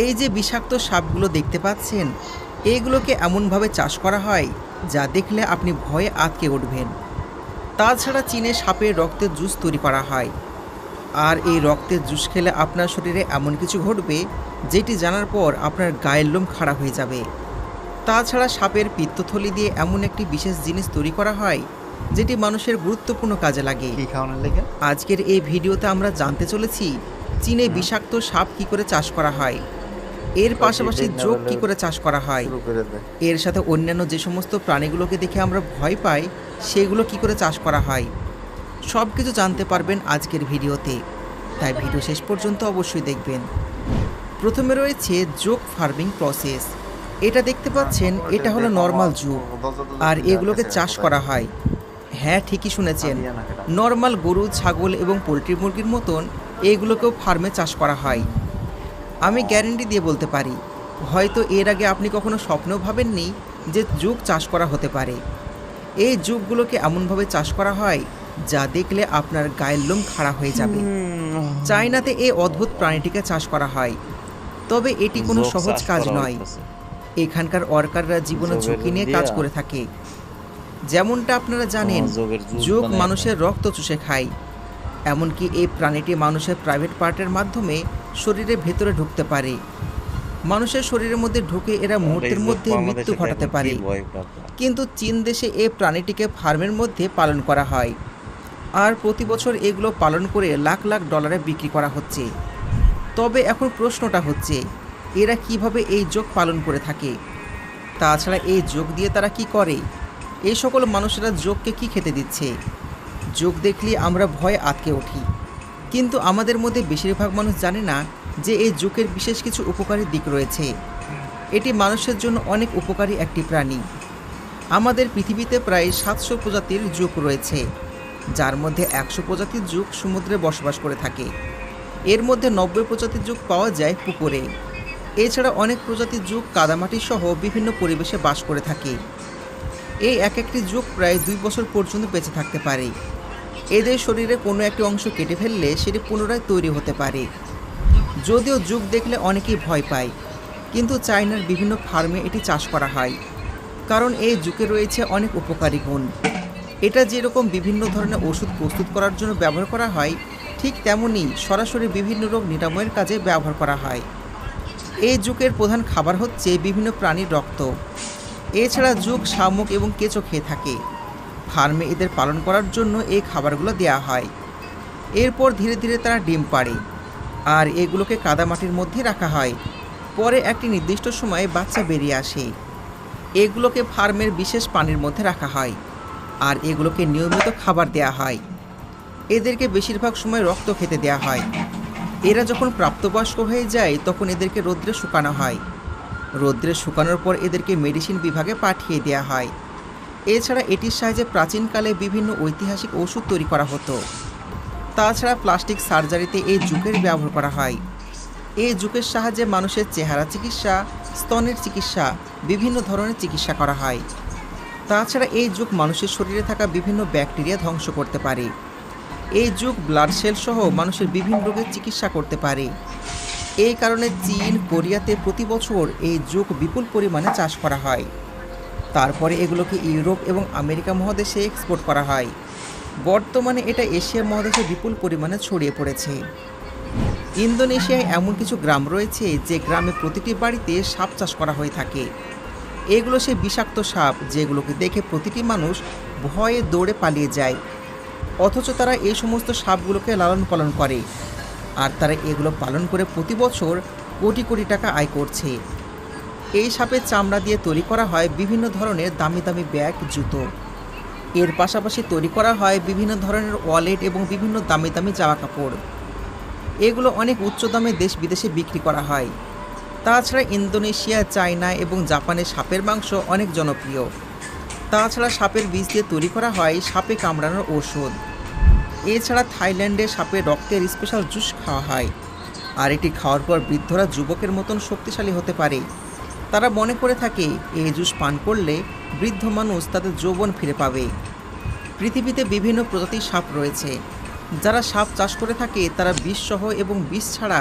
এই যে বিষাক্ত সাপগুলো দেখতে পাচ্ছেন, এইগুলোকে এমনভাবে চাষ করা হয় যা দেখলে আপনি ভয়ে আঁতকে উঠবেন। তাছাড়া চীনে সাপের রক্তের জুস তৈরি করা হয়, আর এই রক্তের জুস খেলে আপনার শরীরে এমন কিছু ঘটবে যেটি জানার পর আপনার গায়ের লোম খাড়া হয়ে যাবে। তাছাড়া সাপের পিত্তথলি দিয়ে এমন একটি বিশেষ জিনিস তৈরি করা হয় যেটি মানুষের গুরুত্বপূর্ণ কাজে লাগে। কি খাওয়ানোর লেগে? আজকের এই ভিডিওতে আমরা জানতে চলেছি চীনে বিষাক্ত সাপ কী করে চাষ করা হয়, এর পাশাপাশি জোঁক কী করে চাষ করা হয়, এর সাথে অন্যান্য যে সমস্ত প্রাণীগুলোকে দেখে আমরা ভয় পাই সেগুলো কী করে চাষ করা হয়, সব কিছু জানতে পারবেন আজকের ভিডিওতে। তাই ভিডিও শেষ পর্যন্ত অবশ্যই দেখবেন। প্রথমে রয়েছে জোঁক ফার্মিং প্রসেস। এটা দেখতে পাচ্ছেন, এটা হলো নর্মাল জোঁক, আর এগুলোকে চাষ করা হয়। হ্যাঁ, ঠিকই শুনেছেন, নর্মাল গরু, ছাগল এবং পোলট্রি মুরগির মতন এগুলোকেও ফার্মে চাষ করা হয়। আমি গ্যারেন্টি দিয়ে বলতে পারি, হয়তো এর আগে আপনি কখনো স্বপ্নেও ভাবেননি যে জোঁক চাষ করা হতে পারে। এই জোঁকগুলোকে এমনভাবে চাষ করা হয় যা দেখলে আপনার গায়ের লোম খাড়া হয়ে যাবে। চায়নাতে এই অদ্ভুত প্রাণীটিকে চাষ করা হয়, তবে এটি কোনো সহজ কাজ নয়। এখানকার ওয়ার্কাররা জীবনের ঝুঁকি নিয়ে কাজ করে থাকে। যেমনটা আপনারা জানেন, জোঁক মানুষের রক্ত চুষে খায়। এমনকি এই প্রাণীটি মানুষের প্রাইভেট পার্টের মাধ্যমে শরীরের ভেতরে ঢুকতে পারে। মানুষের শরীরের মধ্যে ঢুকে এরা মুহূর্তের মধ্যে মৃত্যু ঘটাতে পারে। কিন্তু চীন দেশে এই প্রাণীটিকে ফার্মের মধ্যে পালন করা হয়, আর প্রতি বছর এগুলো পালন করে লাখ লাখ ডলারে বিক্রি করা হচ্ছে। তবে এখন প্রশ্নটা হচ্ছে, এরা কিভাবে এই জোঁক পালন করে থাকে? তাছাড়া এই জোঁক দিয়ে তারা কি করে? এই সকল মানুষেরা জোঁককে কি খেতে দিচ্ছে? জোঁক দেখলে আমরা ভয়ে আটকে উঠি, কিন্তু আমাদের মধ্যে বেশিরভাগ মানুষ জানে না যে এই জোঁকের বিশেষ কিছু উপকারী দিক রয়েছে। এটি মানুষের জন্য অনেক উপকারী একটি প্রাণী। আমাদের পৃথিবীতে প্রায় 700 প্রজাতির জোঁক রয়েছে, যার মধ্যে 100 প্রজাতির জোঁক সমুদ্রে বসবাস করে থাকে। এর মধ্যে 90 প্রজাতির জোঁক পাওয়া যায় পুকুরে। এছাড়া অনেক প্রজাতির জোঁক কাদামাটি সহ বিভিন্ন পরিবেশে বাস করে থাকে। এই এক একটি জোঁক প্রায় 2 বছর পর্যন্ত বেঁচে থাকতে পারে। এদের শরীরে কোনো একটি অংশ কেটে ফেললে সেটি পুনরায় তৈরি হতে পারে। যদিও জোঁক দেখলে অনেকেই ভয় পায়, কিন্তু চায়নার বিভিন্ন ফার্মে এটি চাষ করা হয়, কারণ এই জোঁকে রয়েছে অনেক উপকারী গুণ। এটা যেরকম বিভিন্ন ধরনের ওষুধ প্রস্তুত করার জন্য ব্যবহার করা হয়, ঠিক তেমনই সরাসরি বিভিন্ন রোগ নিরাময়ের কাজে ব্যবহার করা হয়। এই জোঁকের প্রধান খাবার হচ্ছে বিভিন্ন প্রাণীর রক্ত। এছাড়া জোঁক শামুক এবং কেঁচো খেয়ে থাকে। ফার্মে এদের পালন করার জন্য এই খাবারগুলো দেওয়া হয়। এরপর ধীরে ধীরে তারা ডিম পাড়ে, আর এগুলোকে কাদামাটির মধ্যে রাখা হয়। পরে একটি নির্দিষ্ট সময়ে বাচ্চা বেরিয়ে আসে। এগুলোকে ফার্মের বিশেষ পানির মধ্যে রাখা হয়, আর এগুলোকে নিয়মিত খাবার দেওয়া হয়। এদেরকে বেশিরভাগ সময় রক্ত খেতে দেওয়া হয়। এরা যখন প্রাপ্তবয়স্ক হয়ে যায় তখন এদেরকে রৌদ্রে শুকানো হয়। রৌদ্রে শুকানোর পর এদেরকে মেডিসিন বিভাগে পাঠিয়ে দেওয়া হয়। এছাড়া এটির সাহায্যে প্রাচীনকালে বিভিন্ন ঐতিহাসিক ওষুধ তৈরি করা হতো। তাছাড়া প্লাস্টিক সার্জারিতে এই জোঁকের ব্যবহার করা হয়। এই জোঁকের সাহায্যে মানুষের চেহারা চিকিৎসা, স্তনের চিকিৎসা, বিভিন্ন ধরনের চিকিৎসা করা হয়। তাছাড়া এই জোঁক মানুষের শরীরে থাকা বিভিন্ন ব্যাকটেরিয়া ধ্বংস করতে পারে। এই জোঁক ব্লাড সেল সহ মানুষের বিভিন্ন রোগের চিকিৎসা করতে পারে। এই কারণে চীন, কোরিয়াতে প্রতি বছর এই জোঁক বিপুল পরিমাণে চাষ করা হয়। তারপরে এগুলোকে ইউরোপ এবং আমেরিকা মহাদেশে এক্সপোর্ট করা হয়। বর্তমানে এটা এশিয়া মহাদেশে বিপুল পরিমাণে ছড়িয়ে পড়েছে। ইন্দোনেশিয়ায় এমন কিছু গ্রাম রয়েছে যে গ্রামে প্রতিটি বাড়িতে সাপ চাষ করা হয়ে থাকে। এগুলো সে বিষাক্ত সাপ যেগুলোকে দেখে প্রতিটি মানুষ ভয়ে দৌড়ে পালিয়ে যায়, অথচ তারা এই সমস্ত সাপগুলোকে লালন পালন করে, আর তারা এগুলো পালন করে প্রতি বছর কোটি কোটি টাকা আয় করছে। এই সাপের চামড়া দিয়ে তৈরি করা হয় বিভিন্ন ধরনের দামি দামি ব্যাগ, জুতো। এর পাশাপাশি তৈরি করা হয় বিভিন্ন ধরনের ওয়ালেট এবং বিভিন্ন দামি দামি জামা কাপড়। এগুলো অনেক উচ্চ দামে দেশ বিদেশে বিক্রি করা হয়। তাছাড়া ইন্দোনেশিয়া, চায়না এবং জাপানে সাপের মাংস অনেক জনপ্রিয়। তাছাড়া সাপের বীজ দিয়ে তৈরি করা হয় সাপে কামড়ানোর ঔষধ। এছাড়া থাইল্যান্ডে সাপের রক্তের স্পেশাল জুস খাওয়া হয়, আর এটি খাওয়ার পর বৃদ্ধরা যুবকের মতন শক্তিশালী হতে পারে। তারা মনে করে থাকে এই জুস পান করলে বৃদ্ধ মানুষ তাদের যৌবন ফিরে পাবে। পৃথিবীতে বিভিন্ন প্রজাতির সাপ রয়েছে। যারা সাপ চাষ করে থাকে তারা বিষ সহ এবং বিষ ছাড়া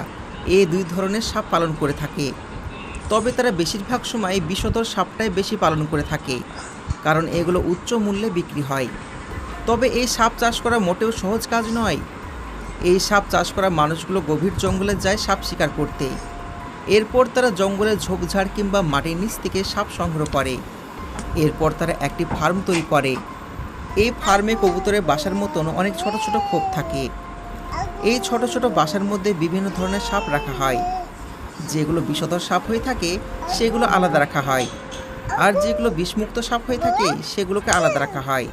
এই দুই ধরনের সাপ পালন করে থাকে। তবে তারা বেশিরভাগ সময় বিষধর সাপটাই বেশি পালন করে থাকে, কারণ এগুলো উচ্চ মূল্যে বিক্রি হয়। তবে এই সাপ চাষ করা মোটেও সহজ কাজ নয়। এই সাপ চাষ করা মানুষগুলো গভীর জঙ্গলে যায় সাপ শিকার করতে। এরপর তারা জঙ্গলের ঝোপঝাড় কিংবা মাটির নিচ থেকে সাপ সংগ্রহ করে। এরপর তারা একটি ফার্ম তৈরি করে। এই ফার্মে কবুতরের বাসার মতন অনেক ছোট ছোট খোপ থাকে। এই ছোট ছোট বাসার মধ্যে বিভিন্ন ধরনের সাপ রাখা হয়। যেগুলো বিষধর সাপ হয়ে থাকে সেগুলো আলাদা রাখা হয়, আর যেগুলো বিষমুক্ত সাপ হয়ে থাকে সেগুলোকে আলাদা রাখা হয়।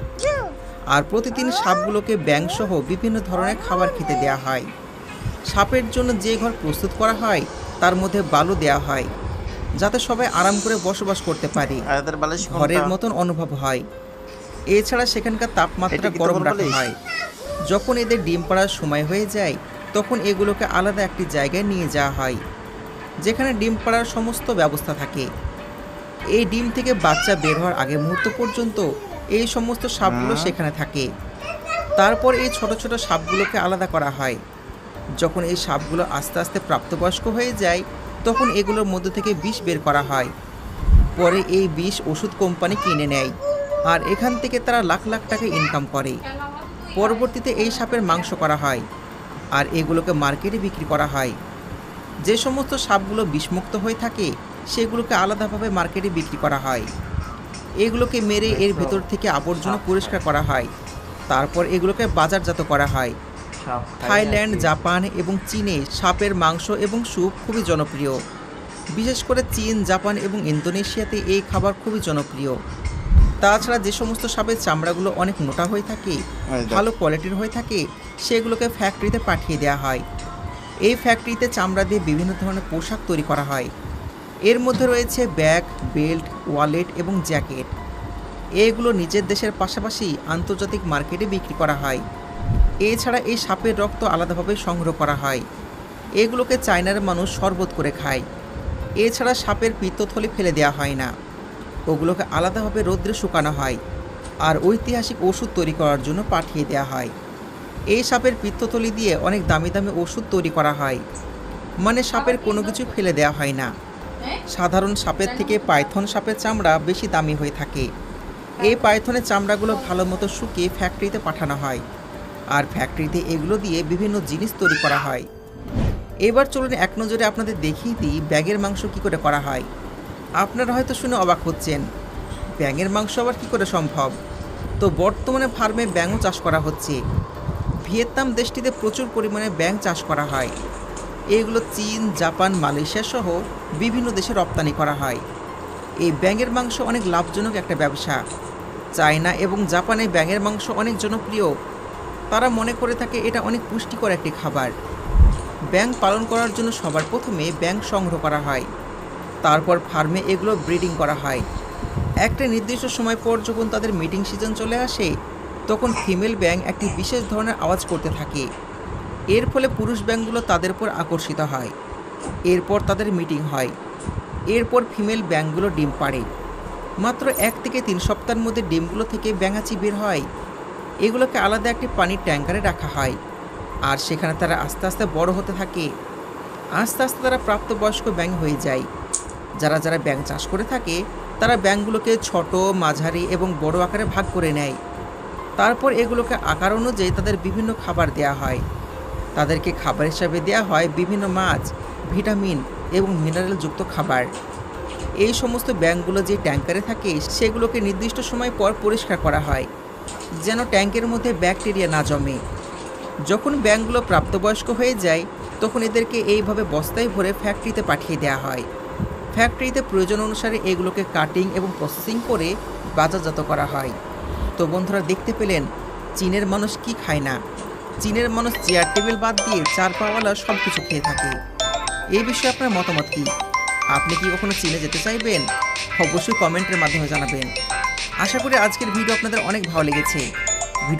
আর প্রতিদিন সাপগুলোকে ব্যাঙসহ বিভিন্ন ধরনের খাবার খেতে দেওয়া হয়। সাপের জন্য যে ঘর প্রস্তুত করা হয় তার মধ্যে বালু দেওয়া হয়, যাতে সবাই আরাম করে বসবাস করতে পারে, ঘরের মতন অনুভব হয়। এছাড়া সেখানকার তাপমাত্রা গরম রাখা হয়। যখন এদের ডিম পাড়ার সময় হয়ে যায় তখন এগুলোকে আলাদা একটি জায়গায় নিয়ে যাওয়া হয়, যেখানে ডিম পাড়ার সমস্ত ব্যবস্থা থাকে। এই ডিম থেকে বাচ্চা বের হওয়ার আগে মুহূর্ত পর্যন্ত এই সমস্ত সাপগুলো সেখানে থাকে। তারপর এই ছোট ছোট সাপগুলোকে আলাদা করা হয়। যখন এই সাপগুলো আস্তে আস্তে প্রাপ্তবয়স্ক হয়ে যায় তখন এগুলোর মধ্যে থেকে বিষ বের করা হয়। পরে এই বিষ ওষুধ কোম্পানি কিনে নেয়, আর এখান থেকে তারা লাখ লাখ টাকা ইনকাম করে। পরবর্তীতে এই সাপের মাংস করা হয়, আর এগুলোকে মার্কেটে বিক্রি করা হয়। যে সমস্ত সাপগুলো বিষমুক্ত হয়ে থাকে সেগুলোকে আলাদাভাবে মার্কেটে বিক্রি করা হয়। এগুলোকে মেরে এর ভেতর থেকে আবর্জনা পরিষ্কার করা হয়। তারপর এগুলোকে বাজারজাত করা হয়। থাইল্যান্ড, জাপান এবং চীনে সাপের মাংস এবং স্যুপ খুবই জনপ্রিয়। বিশেষ করে চীন, জাপান এবং ইন্দোনেশিয়াতে এই খাবার খুবই জনপ্রিয়। তাছাড়া যে সমস্ত সাপের চামড়াগুলো অনেক মোটা হয়ে থাকে, ভালো কোয়ালিটির হয়ে থাকে, সেগুলোকে ফ্যাক্টরিতে পাঠিয়ে দেওয়া হয়। এই ফ্যাক্টরিতে চামড়া দিয়ে বিভিন্ন ধরনের পোশাক তৈরি করা হয়। এর মধ্যে রয়েছে ব্যাগ, বেল্ট, ওয়ালেট এবং জ্যাকেট। এগুলো নিজের দেশের পাশাপাশি আন্তর্জাতিক মার্কেটে বিক্রি করা হয়। এছাড়া এই সাপের রক্ত আলাদাভাবে সংগ্রহ করা হয়। এগুলোকে চায়নার মানুষ শরবত করে খায়। এছাড়া সাপের পিত্তথলি ফেলে দেওয়া হয় না, ওগুলোকে আলাদাভাবে রৌদ্রে শুকানো হয়, আর ঐতিহাসিক ওষুধ তৈরি করার জন্য পাঠিয়ে দেওয়া হয়। এই সাপের পিত্তথলি দিয়ে অনেক দামি দামি ওষুধ তৈরি করা হয়, মানে সাপের কোনো কিছু ফেলে দেওয়া হয় না। সাধারণ সাপের থেকে পাইথন সাপের চামড়া বেশি দামি হয়ে থাকে। এই পাইথনের চামড়াগুলো ভালো মতো শুকিয়ে ফ্যাক্টরিতে পাঠানো হয়, আর ফ্যাক্টরিতে এগুলো দিয়ে বিভিন্ন জিনিস তৈরি করা হয়। এবার চলুন এক নজরে আপনাদের দেখিয়ে দিই ব্যাঙের মাংস কী করে করা হয়। আপনারা হয়তো শুনে অবাক হচ্ছেন, ব্যাঙের মাংস আবার কী করে সম্ভব? তো বর্তমানে ফার্মে ব্যাঙও চাষ করা হচ্ছে। ভিয়েতনাম দেশটিতে প্রচুর পরিমাণে ব্যাঙ চাষ করা হয়। এগুলো চীন, জাপান, মালয়েশিয়া সহ বিভিন্ন দেশে রপ্তানি করা হয়। এই ব্যাঙের মাংস অনেক লাভজনক একটা ব্যবসা। চায়না এবং জাপানে ব্যাঙের মাংস অনেক জনপ্রিয়। তারা মনে করে থাকে এটা অনেক পুষ্টিকর একটি খাবার। ব্যাঙ পালন করার জন্য সবার প্রথমে ব্যাঙ সংগ্রহ করা হয়। তারপর ফার্মে এগুলো ব্রিডিং করা হয়। একটা নির্দিষ্ট সময় পর যখন তাদের মিটিং সিজন চলে আসে তখন ফিমেল ব্যাঙ একটি বিশেষ ধরনের আওয়াজ করতে থাকে। এর ফলে পুরুষ ব্যাঙগুলো তাদের উপর আকর্ষিত হয়। এরপর তাদের মিটিং হয়। এরপর ফিমেল ব্যাঙগুলো ডিম পাড়ে। মাত্র 1 থেকে 3 সপ্তাহের মধ্যে ডিমগুলো থেকে ব্যাঙাচি বের হয়। এগুলোকে আলাদা একটি পানির ট্যাঙ্কারে রাখা হয়, আর সেখানে তারা আস্তে আস্তে বড় হতে থাকে। আস্তে আস্তে তারা প্রাপ্তবয়স্ক ব্যাঙ হয়ে যায়। যারা যারা ব্যাঙ চাষ করে থাকে তারা ব্যাঙগুলোকে ছোট, মাঝারি এবং বড় আকারে ভাগ করে নেয়। তারপর এগুলোকে আকার অনুযায়ী তাদের বিভিন্ন খাবার দেওয়া হয়। তাদেরকে খাবার হিসাবে দেওয়া হয় বিভিন্ন মাছ, ভিটামিন এবং মিনারেলযুক্ত খাবার। এই সমস্ত ব্যাঙগুলো যে ট্যাঙ্কারে থাকে সেগুলোকে নির্দিষ্ট সময় পর পরিষ্কার করা হয়, যেন ট্যাঙ্কের মধ্যে ব্যাকটেরিয়া না জমে। যখন ব্যাঙগুলো প্রাপ্তবয়স্ক হয়ে যায় তখন এদেরকে এইভাবে বস্তায় ভরে ফ্যাক্টরিতে পাঠিয়ে দেওয়া হয়। ফ্যাক্টরিতে প্রয়োজন অনুসারে এগুলোকে কাটিং এবং প্রসেসিং করে বাজারজাত করা হয়। তো বন্ধুরা, দেখতে পেলেন চীনের মানুষ কি খায় না। চীনের মানুষ চেয়ার টেবিল বাদ দিয়ে 4 পাওয়ালা সব কিছু খেয়ে থাকে। এই বিষয়ে আপনার মতামত কি? আপনি কি কখনো চীনে যেতে চাইবেন? অবশ্যই কমেন্টের মাধ্যমে জানাবেন। আশা করি আজকের ভিডিও আপনাদের অনেক ভালো লেগেছে। ভিডিও